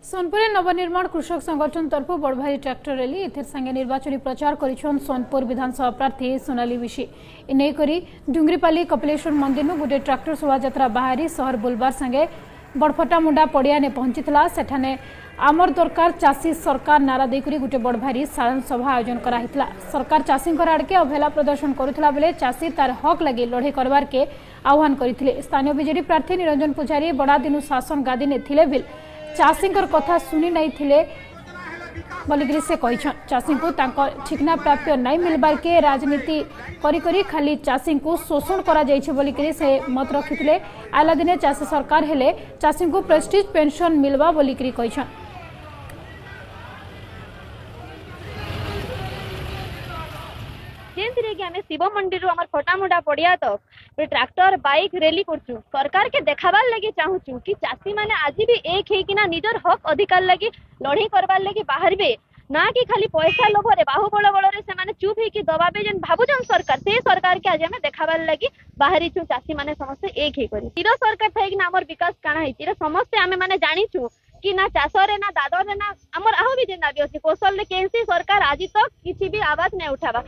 सोनपुर नवनिर्माण कृषक संगठन तरफ बड़भाई ट्रैक्टर रैली एथर संगे निर्वाचनी प्रचार करिछन सोनपुर विधानसभा प्रार्थी सोनाली विशी इने करी डुंगरीपाली कपिलेश्वर मंदिर नु गोटे ट्रैक्टर शोभायात्रा बाहरी शहर बुलबार संगे बड़फटा मुंडा पड़िया ने पहुंचीला सेठाने आमर दरकार चाषी सरकार नारा देकरी गोटे बड़भारी साधारण सभा आयोजन कराइतला। सरकार चाषी आड़के अवहेला प्रदर्शन करुथला बेले चाषी तार हक लगी लड़े करबार के आह्वान करथिले। स्थानीय बीजेडी प्रार्थी निरंजन पुजारी बड़ा दिनु शासन गादी ने थिले बिल चाषी कथा शुणी नहीं थिले बोलिकी से कहिछन। चाषी को ठिकना प्राप्य नहीं मिलबार के राजनीति करी खाली चाषी को शोषण करा जाइछे बोलिकी से मत रखिथिले। आला दिने चाषी सरकार हेले चाषी को प्रेस्टीज पेंशन मिलवा बोलिकी कहिछन। शिव मंदिर आम फटामुंडा पड़िया तक ट्रैक्टर बाइक रैली करछु सरकार के देखाबार लगी चाहूँ कि चाषी मैंने आज भी एक है निजर हक अधिकार लगी लड़ाई करबार लगी बाहरबे ना कि खाली पैसा लोभरे बाहुबल बल से चुप होकर दबाबे जेन भावुन सरकार से सरकार के आज देखाबार लगी बाहरी छु। चाषी मैंने समस्ते एक ही करी तीर सरकार थी आमर विकास काना है समस्ते आम मैंने जाचु कि ना चाषरे ना दादर ना आमर आहु भी जेन दाबी अच्छे कौशल केसी सरकार आज तक किसी भी आवाज नहीं उठावा।